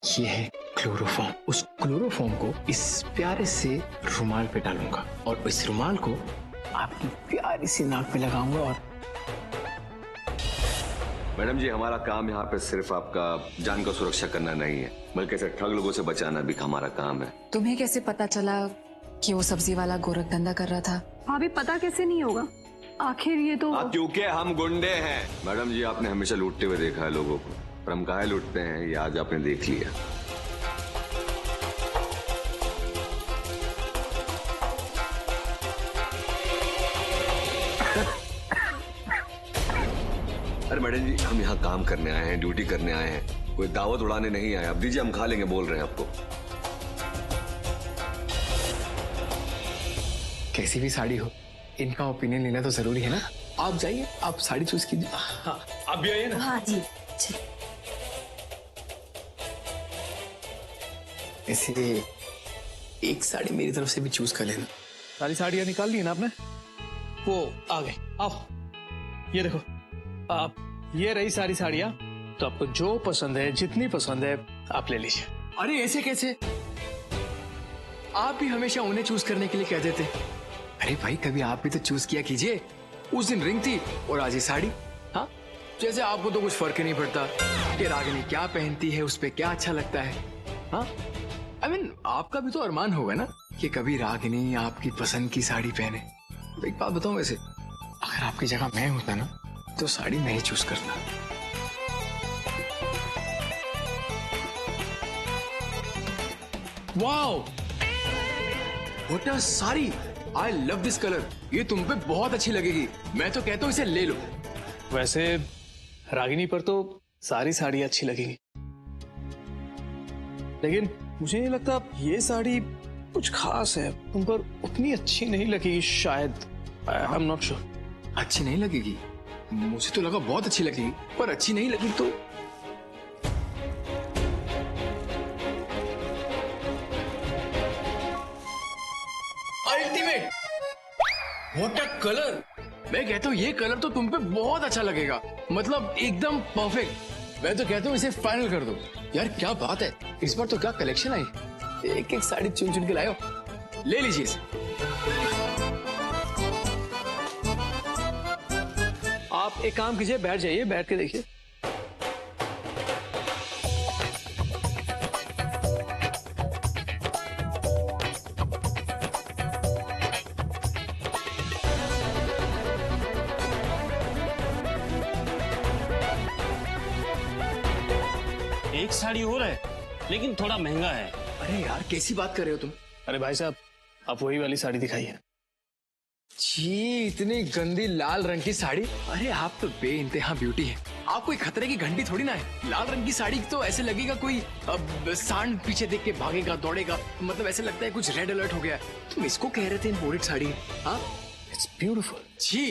ये है क्लोरोफॉर्म। उस क्लोरोफॉर्म को इस प्यारे से रुमाल पे डालूंगा और इस रुमाल को आपकी प्यारी सी नाक पे लगाऊंगा। और मैडम जी, हमारा काम यहाँ पे सिर्फ आपका जान का सुरक्षा करना नहीं है, बल्कि ऐसे ठग लोगों से बचाना भी हमारा काम है। तुम्हें कैसे पता चला कि वो सब्जी वाला गोरख धंधा कर रहा था? भाभी पता कैसे नहीं होगा, आखिर ये तो क्योंकि हम गुंडे हैं। मैडम जी, आपने हमेशा लूटते हुए देखा है लोगों को, पर हम काहे लूटते हैं ये आज आपने देख लिया। अरे मैडम जी, हम यहाँ काम करने आए हैं, ड्यूटी करने आए हैं, कोई दावत उड़ाने नहीं आए। अब दीजिए, हम खा लेंगे, बोल रहे हैं आपको। कैसी भी साड़ी हो, इनका ओपिनियन लेना तो जरूरी है ना। आप जाइए, आप साड़ी चूज कीजिए। हाँ, आप भी आइए ना। हाँ जी। ऐसे एक साड़ी मेरी तरफ से भी चूज कर लेना। सारी साड़ियां निकाल ली ना आपने? वो आ गए। आओ, ये देखो, आप ये रही सारी साड़ियां। तो आपको जो पसंद है, जितनी पसंद है, आप ले लीजिए। अरे ऐसे कैसे, आप भी हमेशा उन्हें चूज करने के लिए कह देते। अरे भाई, कभी आप भी तो चूज किया कीजिए। उस दिन रिंग थी और आज ये साड़ी। हाँ, जैसे आपको तो कुछ फर्क ही नहीं पड़ता कि रागिनी क्या पहनती है, उस पे क्या अच्छा लगता है। हाँ, I mean, आपका भी तो अरमान होगा ना कि कभी रागिनी आपकी पसंद की साड़ी पहने। तो एक बात बताऊं, वैसे अगर आपकी जगह मैं होता ना तो साड़ी मैं ही चूज करता। Wow, what a sari! I love this colour. ये तुम पे बहुत अच्छी लगेगी। मैं तो कहता हूँ इसे ले लो। वैसे रागिनी पर तो सारी साड़ियां अच्छी लगेंगी, लेकिन मुझे नहीं लगता ये साड़ी कुछ खास है। तुम पर उतनी अच्छी नहीं लगेगी शायद। I am not sure. अच्छी नहीं लगेगी? मुझे तो लगा बहुत अच्छी लगेगी, पर अच्छी नहीं लगी तो अल्टीमेट! What a colour! मैं कहता हूँ ये कलर तो तुम पे बहुत अच्छा लगेगा, मतलब एकदम परफेक्ट। मैं तो कहता हूँ इसे फाइनल कर दो। यार क्या बात है, इस बार तो क्या कलेक्शन आई। एक एक साड़ी चुन चुन के लाए हो। ले लीजिए इसे। आप एक काम कीजिए, बैठ जाइए, बैठ के देखिए। एक साड़ी और है, लेकिन थोड़ा महंगा है। अरे यार, कैसी बात कर रहे हो तुम? अरे भाई साहब, आप वही वाली साड़ी दिखाइए। जी, इतनी गंदी लाल रंग की साड़ी! अरे आप तो बेइंतहा ब्यूटी है। आप कोई खतरे की घंटी थोड़ी ना है। लाल रंग की साड़ी तो ऐसे लगेगा कोई सांड पीछे देख के भागेगा, दौड़ेगा। मतलब ऐसे लगता है कुछ रेड अलर्ट हो गया। तुम इसको कह रहे थे इम्पोर्टेड साड़ी? हाँ, इट्स ब्यूटीफुल। जी,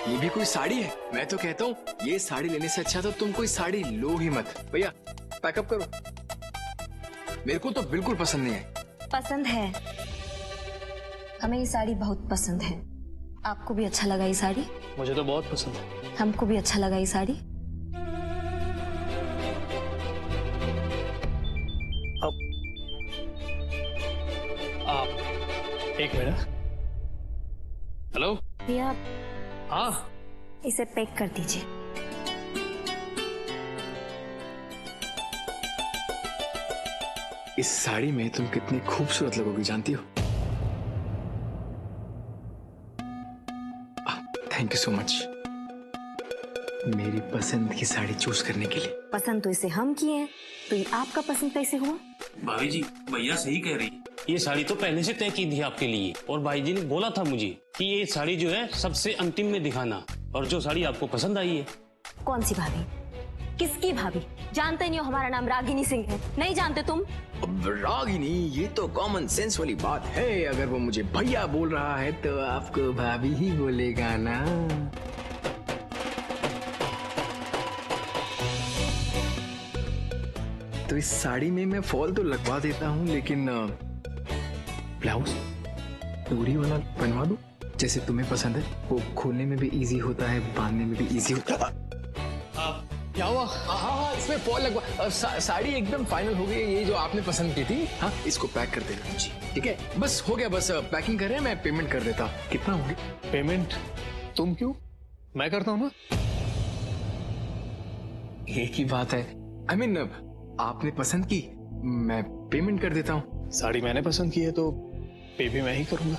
ये भी कोई साड़ी है? मैं तो कहता हूँ ये साड़ी लेने से अच्छा तो तुम कोई साड़ी लो ही मत। भैया पैकअप करो, मेरे को तो बिल्कुल पसंद नहीं है। पसंद है, हमें ये साड़ी बहुत पसंद है। आपको भी अच्छा लगा ये साड़ी? मुझे तो बहुत पसंद है। हमको भी अच्छा लगा ये साड़ी। अब आप एक मिनट। हेलो भैया, हाँ, इसे पैक कर दीजिए। इस साड़ी में तुम कितनी खूबसूरत लगोगी जानती हो? थैंक यू सो मच मेरी पसंद की साड़ी चूज करने के लिए। पसंद तो इसे हम किए हैं, तो ये आपका पसंद कैसे हुआ? भाभी जी, भैया सही कह रही है। ये साड़ी तो पहले से तय की थी आपके लिए, और भाई जी ने बोला था मुझे कि ये साड़ी जो है सबसे अंतिम में दिखाना, और जो साड़ी आपको पसंद आई है। कौन सी भाभी? किसकी भाभी? जानते नहीं हो हमारा नाम रागिनी सिंह है? नहीं जानते तुम? अब रागिनी, ये तो कॉमन सेंस वाली बात है। अगर वो मुझे भैया बोल रहा है तो आपको भाभी ही बोलेगा ना। तो इस साड़ी में मैं फॉल तो लगवा देता हूँ, लेकिन ब्लाउज डोरी वाला बनवा दूं जैसे तुम्हें पसंद है। वो खोलने में भी इजी होता है, बांधने में भी इजी होता है। क्या हुआ? हाँ, इसमें फॉल लगवा साड़ी एकदम फाइनल हो गई है, ये जो आपने पसंद की थी। हाँ, इसको पैक कर देना जी, ठीक है? बस हो गया, बस पैकिंग कर रहे हैं, मैं पेमेंट कर देता। कितना होगी? पेमेंट तुम क्यों, मैं करता हूँ ना। एक ही बात है, I mean, आपने पसंद की, मैं पेमेंट कर देता हूँ। साड़ी मैंने पसंद की है तो पे भी मैं ही करूंगा।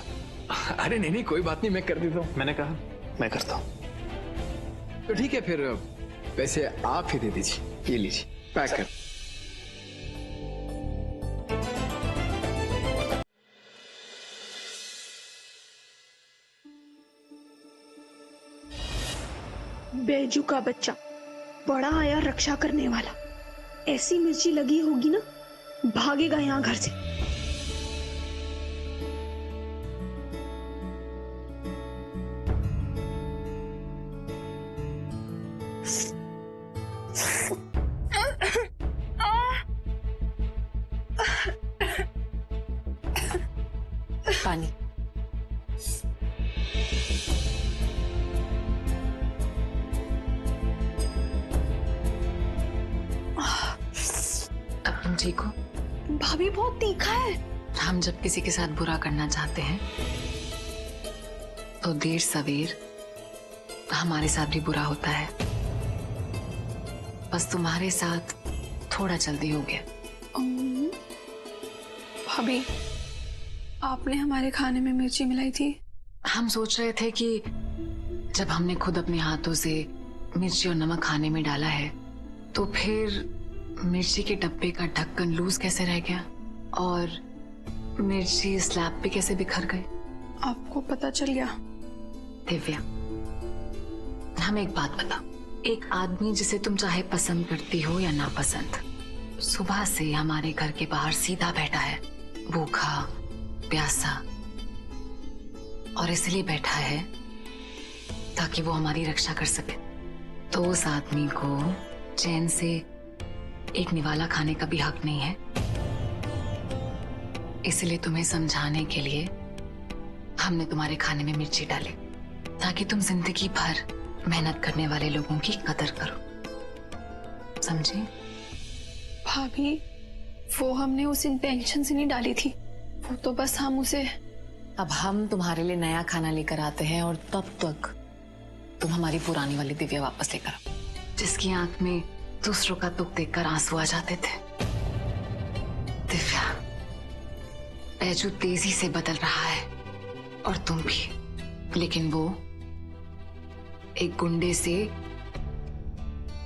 अरे नहीं, कोई बात नहीं, मैं कर देता हूँ। मैंने कहा मैं करता हूँ। तो ठीक है, फिर पैसे आप ही दे दीजिए, ये लीजिए, पैक कर। बैजू का बच्चा बड़ा आया रक्षा करने वाला, ऐसी मिर्ची लगी होगी ना, भागेगा यहाँ घर से। पानी। अब तुम ठीक हो? भाभी बहुत तीखा है। हम जब किसी के साथ बुरा करना चाहते हैं तो देर सवेर हमारे साथ भी बुरा होता है। बस तुम्हारे साथ थोड़ा जल्दी हो गया। भाभी, आपने हमारे खाने में मिर्ची मिलाई थी। हम सोच रहे थे कि जब हमने खुद अपने हाथों से मिर्ची और नमक खाने में डाला है तो फिर मिर्ची के डब्बे का ढक्कन लूज कैसे रह गया और मिर्ची स्लैब पे कैसे बिखर गई। आपको पता चल गया? दिव्या, हमें एक बात बता, एक आदमी जिसे तुम चाहे पसंद करती हो या ना पसंद, सुबह से हमारे घर के बाहर सीधा बैठा है, भूखा प्यासा, और इसलिए बैठा है ताकि वो हमारी रक्षा कर सके। तो उस आदमी को चैन से एक निवाला खाने का भी हक नहीं है। इसलिए तुम्हें समझाने के लिए हमने तुम्हारे खाने में मिर्ची डाली ताकि तुम जिंदगी भर मेहनत करने वाले लोगों की कदर करो, समझे? भाभी, वो हमने उस इंटेंशन से नहीं डाली थी, वो तो बस हम उसे। अब हम तुम्हारे लिए नया खाना लेकर आते हैं और तब तक तुम हमारी पुरानी वाली दिव्या वापस लेकर आओ, जिसकी आंख में दूसरों का दुख देखकर आंसू आ जाते थे। दिव्या, बैजू तेजी से बदल रहा है और तुम भी, लेकिन वो एक गुंडे से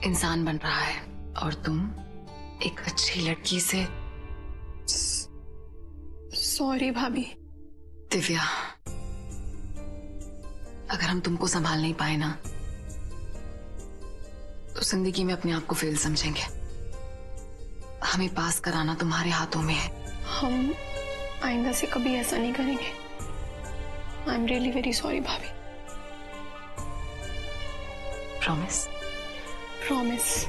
इंसान बन रहा है और तुम एक अच्छी लड़की से। सॉरी भाभी। दिव्या, अगर हम तुमको संभाल नहीं पाए ना तो जिंदगी में अपने आप को फेल समझेंगे। हमें पास कराना तुम्हारे हाथों में है। हम आइंदा से कभी ऐसा नहीं करेंगे। I am really very sorry भाभी। प्रॉमिस? प्रॉमिस।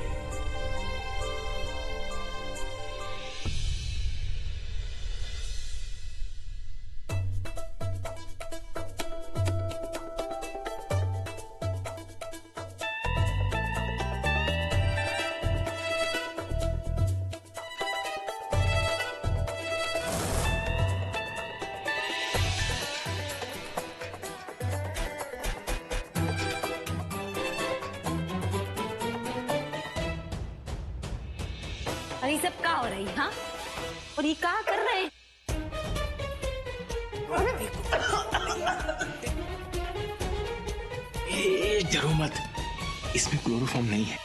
अरे सब क्या हो रही? हाँ, और ये क्या कर रहे? डरो मत, इसमें क्लोरोफॉर्म नहीं है।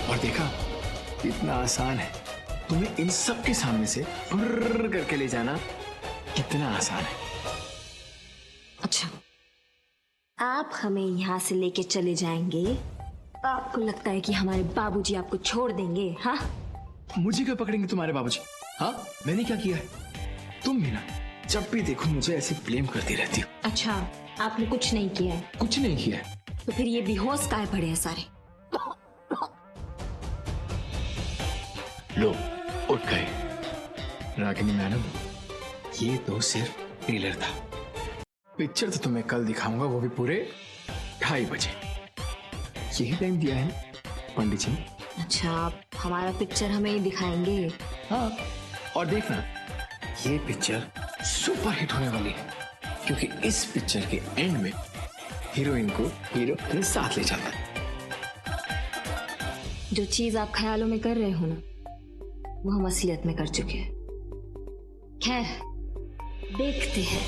और देखा, इतना आसान है। तुम्हें इन सब के सामने से फुर्र करके ले जाना कितना आसान है। अच्छा, आप हमें यहाँ से लेके चले जाएंगे तो आपको लगता है कि हमारे बाबूजी आपको छोड़ देंगे? हाँ, मुझे क्यों पकड़ेंगे तुम्हारे बाबूजी? हाँ, मैंने क्या किया है? तुम भी ना जब भी देखो मुझे ऐसे ब्लेम करती रहती हो। अच्छा, आपने कुछ नहीं किया है? कुछ नहीं किया है। तो फिर ये बेहोश काहे पड़े हैं सारे? लो, उठ गए। रागिनी मैडम, ये तो सिर्फ ट्रेलर था। पिक्चर तो तुम्हें कल दिखाऊंगा, वो भी पूरे 2:30 बजे। यही टाइम दिया है पंडित जी। अच्छा, आप हमारा पिक्चर हमें ही दिखाएंगे? हाँ, और देखना ये पिक्चर सुपर हिट होने वाली है, क्योंकि इस पिक्चर के एंड में हीरोइन को हीरो अपने साथ ले जाता है। जो चीज आप ख्यालों में कर रहे हो ना, वो हम असलियत में कर चुके हैं। खैर, देखते हैं।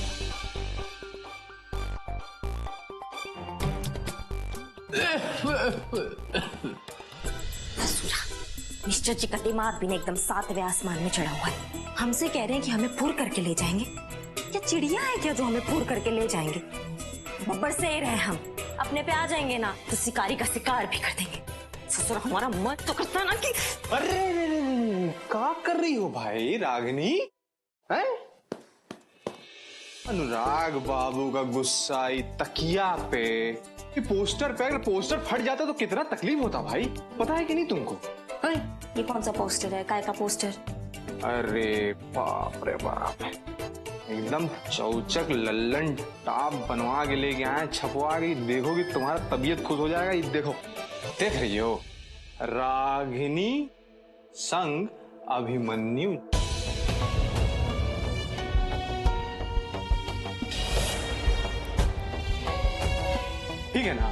मिस्टर जी का दिमाग भी एकदम 7वें आसमान में चढ़ा हुआ है। हमसे कह रहे हैं कि हमें फूर करके ले जाएंगे। क्या चिड़िया है क्या जो हमें फूर करके ले जाएंगे? बब्बर से रहे हम, अपने पे आ जाएंगे ना तो शिकारी का शिकार भी कर देंगे। ससुर हमारा मन तो करता ना कि अरे क्या कर रही हो भाई रागिनी? हैं? अनुराग बाबू का गुस्सा तकिया पे, ये पोस्टर पे, अगर पोस्टर फट जाता तो कितना तकलीफ होता भाई, पता है कि नहीं तुमको? हैं? ये कौन सा पोस्टर है? काय का पोस्टर? अरे बाप रे बाप, एकदम चौचक लल्लन टाप बनवा के लेके आए, छपवा के। देखोगी तुम्हारा तबीयत खुश हो जाएगा। ये देखो, देख रही हो, रागिनी संग अभिमन्यु। ठीक है ना?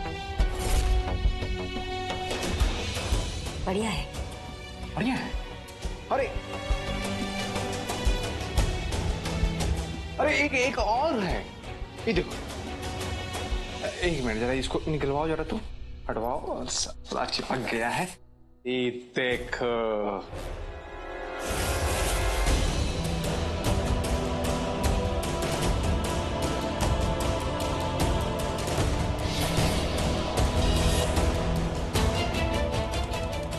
बढ़िया है, बढ़िया है। अरे अरे एक और है, ये देखो। एक मिनट जरा इसको निकलवाओ, जरा तुम हटवाओ। और पूरा चिपक गया है, ये देखो।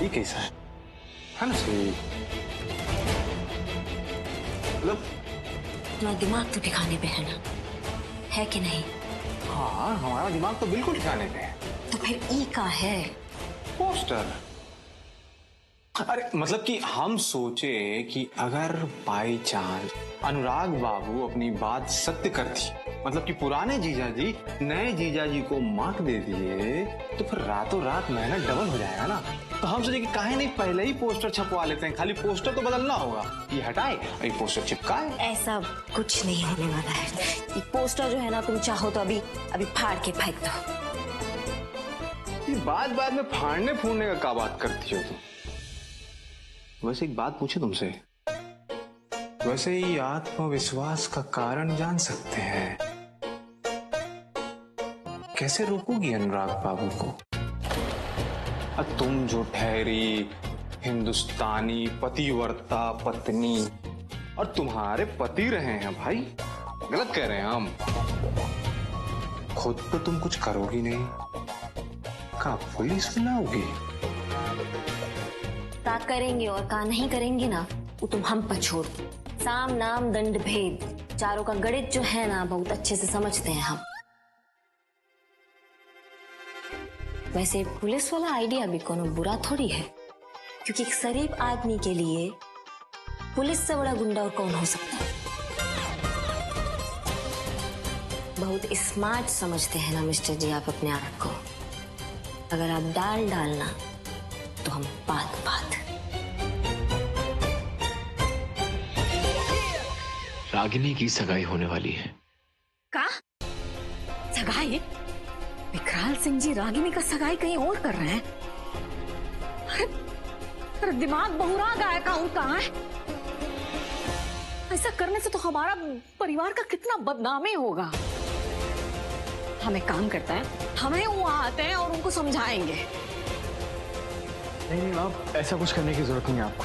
ये कैसा है ना? सही मतलब तुम्हारा दिमाग तो ठिकाने पे है ना, है कि नहीं? हाँ, हमारा दिमाग तो बिल्कुल ठिकाने पे है। तो फिर ई का है पोस्टर। अरे मतलब कि हम सोचे कि अगर बाई चांस अनुराग बाबू अपनी बात सत्य करती, मतलब कि पुराने जीजाजी नए जीजाजी को मार्क दे दिए, तो फिर रातों रात मेहनत डबल हो जाएगा ना। तो हम सोचे कि काहे नहीं पहले ही पोस्टर छपवा लेते हैं, खाली पोस्टर तो बदलना होगा। ये हटाए और ये पोस्टर चिपकाए। ऐसा कुछ नहीं होने वाला है। ये पोस्टर जो है ना, तुम चाहो तो अभी फाड़ के फेंक दो। ये बाद में फाड़ने फूड़ने का क्या बात करती हो तुम? वैसे एक बात पूछे तुमसे, वैसे ही आत्मविश्वास का कारण जान सकते हैं? कैसे रोकोगी अनुराग बाबू को? अब तुम जो ठहरी हिंदुस्तानी पतिव्रता पत्नी, और तुम्हारे पति रहे हैं भाई, गलत कह रहे हैं हम। खुद तो तुम कुछ करोगी नहीं, का पुलिस बुलाओगी? का करेंगे और का नहीं करेंगे ना, वो तुम हम पर छोड़ दो। साम नाम दंड भेद चारों का गणित जो है ना, बहुत अच्छे से समझते हैं हम। वैसे पुलिस वाला आइडिया भी कोनो बुरा थोड़ी है, क्योंकि एक शरीफ आदमी के लिए पुलिस से बड़ा गुंडा और कौन हो सकता है। बहुत स्मार्ट समझते हैं ना मिस्टर जी आप अपने आप को। अगर आप डालना तो हम बात रागिनी की सगाई होने वाली है। का सगाई? विकराल सिंह जी रागिनी का सगाई कहीं और कर रहे हैं? अरे दिमाग बहुरा गया है, कहाँ है? ऐसा करने से तो हमारा परिवार का कितना बदनामी होगा। हम एक काम करते हैं, हमें वहां आते हैं और उनको समझाएंगे। नहीं आप ऐसा कुछ करने की जरूरत नहीं है आपको।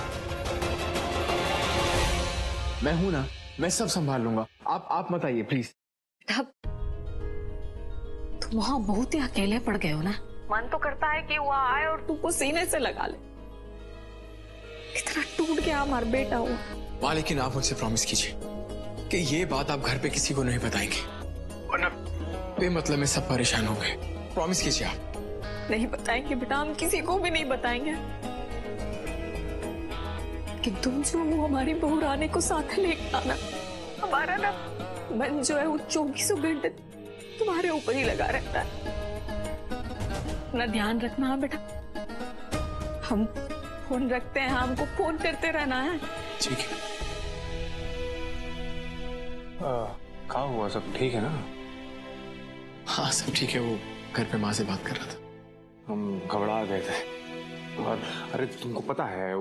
मैं हूं ना, मैं सब संभाल लूंगा। आप मत आइए प्लीज। तब तुम वहां बहुत ही अकेले पड़ गए हो ना। मन तो करता है कि वो आए और तुमको सीने से लगा ले। कितना टूट गया हमारा बेटा हो। माँ लेकिन आप मुझसे प्रॉमिस कीजिए कि ये बात आप घर पे किसी को नहीं बताएंगे, वरना बेमतलब में सब परेशान होंगे। प्रॉमिस कीजिए आप। नहीं बताएंगे बेटा, हम किसी को भी नहीं बताएंगे। कि तुम जो वो हमारी बहू रानी को साथ लेकर आना, हमारा ना मन जो है वो 24 घंटे तुम्हारे ऊपर ही लगा रहता है। अपना ध्यान रखना है बेटा। हम फोन रखते हैं, हमको फोन करते रहना है। ठीक है। क्या हुआ, सब ठीक है ना? हाँ सब ठीक है, वो घर पे माँ से बात कर रहा था। हम घबरा गए थे। और अरे तुमको पता है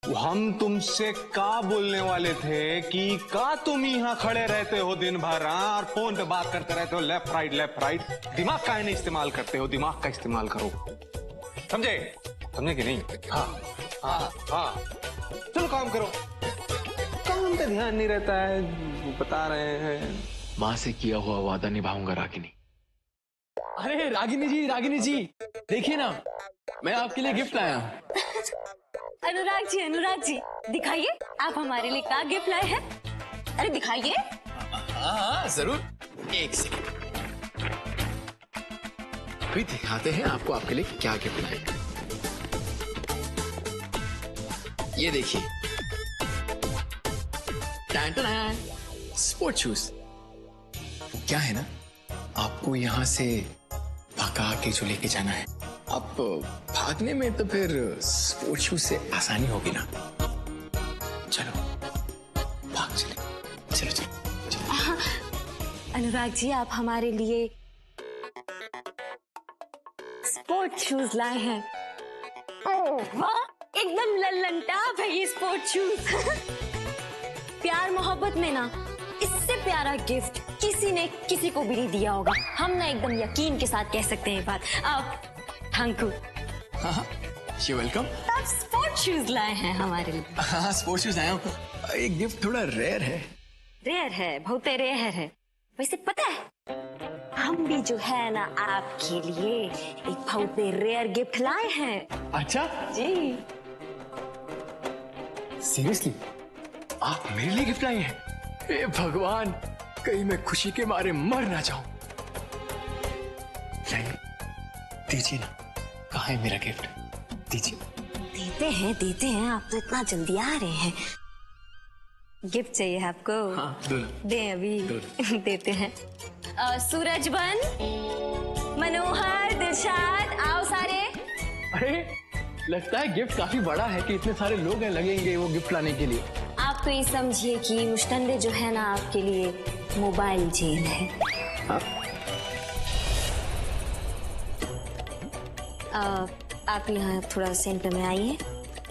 हम तुमसे का बोलने वाले थे कि का तुम यहाँ खड़े रहते हो दिन भर और फोन पे बात करते रहते हो, लेफ्ट राइट। दिमाग का नहीं इस्तेमाल करते हो, दिमाग का इस्तेमाल करो, समझे कि नहीं? हाँ चलो काम करो। काम पे ध्यान नहीं रहता है, बता रहे हैं। माँ से किया हुआ वादा निभाऊंगा रागिनी। अरे रागिनी जी देखिए ना, मैं आपके लिए गिफ्ट लाया हूँ। अनुराग जी दिखाइए, आप हमारे लिए क्या गिफ्ट लाए हैं? अरे दिखाइए। हाँ जरूर, एक सेकंड, अभी दिखाते हैं आपको आपके लिए क्या गिफ्ट लाए। ये देखिए, स्पोर्ट शूज। क्या है ना, आपको यहाँ से भगा के जो लेके जाना है, आप भागने में तो फिर स्पोर्ट शूज से आसानी होगी ना। चलो भाग चलो। अनुराग जी, आप हमारे लिए स्पोर्ट शूज लाए हैं। वाह, एकदम लल्लन टाप है ये स्पोर्ट शूज। प्यार मोहब्बत में ना इससे प्यारा गिफ्ट किसी ने किसी को भी नहीं दिया होगा। हम ना एकदम यकीन के साथ कह सकते हैं बात। आप थैंक यू। You welcome. आप स्पोर्ट शूज लाए हैं हमारे लिए। हाँ स्पोर्ट शूज लाया हूँ। ये गिफ्ट थोड़ा रेयर है। बहुत रेयर है। वैसे पता है, हम भी जो है ना आपके लिए एक बहुत रेयर गिफ्ट लाए हैं। अच्छा जी, सीरियसली आप मेरे लिए गिफ्ट लाए हैं? हे भगवान, कहीं मैं खुशी के मारे मर ना जाऊं। दीजिए ना, कहाँ है मेरा गिफ्ट? दीजिए। देते हैं। आप तो इतना जल्दी आ रहे हैं। गिफ्ट चाहिए आपको? हाँ, दे अभी देते हैं। सूरजबन, मनोहर, दिलशाद, आओ सारे। अरे लगता है गिफ्ट काफी बड़ा है कि इतने सारे लोग हैं लगेंगे वो गिफ्ट लाने के लिए। आप तो ये समझिए कि मुश्तंडे जो है ना आपके लिए मोबाइल जेल है। आप यहाँ थोड़ा सेंटर में आइए।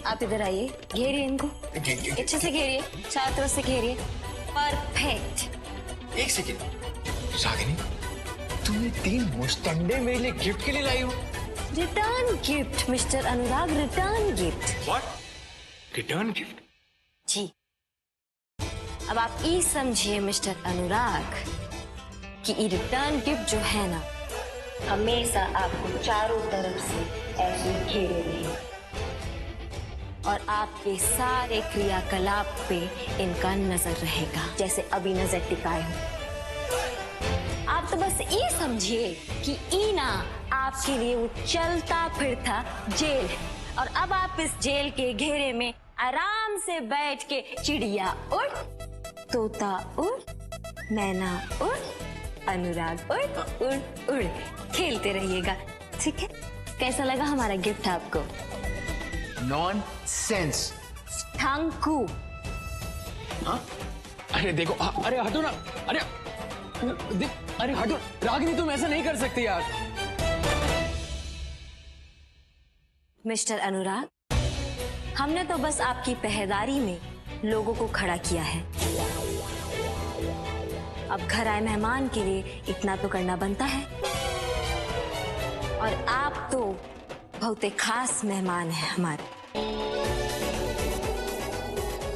आप इधर आइए, घेरिए इनको, अच्छे से घेरिए, चारों तरफ से घेरिए। परफेक्ट। एक सेकेंड, रागिनी तुमने 3 मुश्तंडे मेरे लिए गिफ्ट के लिए लाई हो? Return gift mister Anurag, return gift. What? Return gift? जी। अब आप ये समझिए मिस्टर अनुराग कि ये रिटर्न गिफ्ट जो है ना हमेशा आपको चारों तरफ से ऐसे घेरे रहे और आपके सारे क्रियाकलाप पे इनका नजर रहेगा, जैसे अभी नजर टिकाए हो। आप तो बस ये समझिए कि ईना आपके लिए वो चलता फिरता जेल है और अब आप इस जेल के घेरे में आराम से बैठ के चिड़िया उड़, तोता उड़, मैना उड़, अनुराग उड़ उड़ उड़ खेलते रहिएगा। ठीक है? कैसा लगा हमारा गिफ्ट आपको? नॉनसेंस। Thank you. अरे देखो, अरे हटो ना, अरे हटो रागिनी, तुम ऐसा नहीं कर सकती यार। मिस्टर अनुराग, हमने तो बस आपकी पहरेदारी में लोगों को खड़ा किया है। अब घर आए मेहमान के लिए इतना तो करना बनता है और आप तो बहुत ही खास मेहमान हैं हमारे।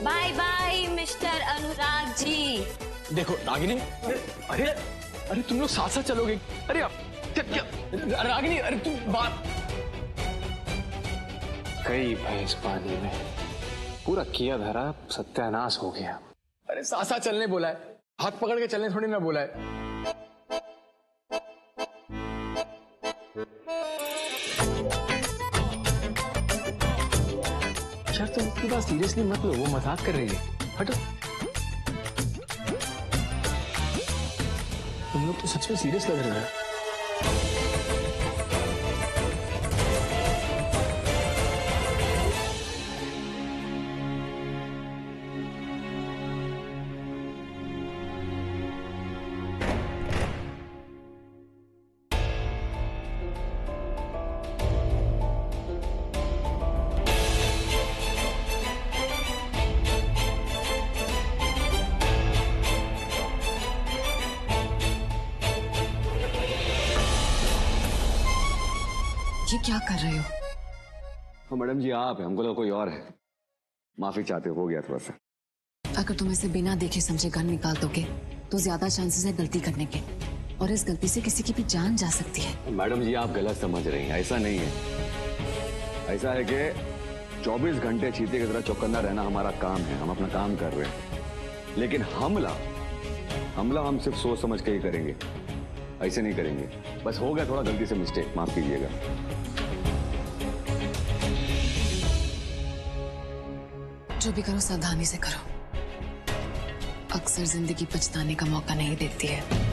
Bye bye mister Anurag ji. देखो रागिनी, अरे तुम लोग साथ साथ चलोगे? अरे क्या रागिनी, अरे तुम बात। कई भैंस पानी में, पूरा किया धरा सत्यानाश हो गया। अरे साथ साथ चलने बोला है, हाथ पकड़ के चलने थोड़ी ना बोला है। यार तुम उसकी बात सीरियसली मत लो, वो मजाक कर रही है। हटो, तुम लोग तो सच में सीरियस लग रहे हो। ये क्या कर रहे हो? तो मैडम जी आप है, हमको लगा कोई और है। माफी चाहते हो गया थोड़ा सा। अगर तुम इसे बिना देखे समझे गन निकाल दोगे तो ज्यादा चांसेस है गलती करने के, और इस गलती से किसी की भी जान जा सकती है। मैडम जी आप गलत समझ रही हैं, ऐसा नहीं है। ऐसा है कि 24 घंटे चीते की तरह चौकन्ना रहना हमारा काम है, हम अपना काम कर रहे हैं। लेकिन हमला हम सिर्फ सोच समझ के ही करेंगे, ऐसे नहीं करेंगे। बस हो गया थोड़ा गलती से मिस्टेक, माफ कीजिएगा। जो भी करो सावधानी से करो, अक्सर जिंदगी पछताने का मौका नहीं देती है।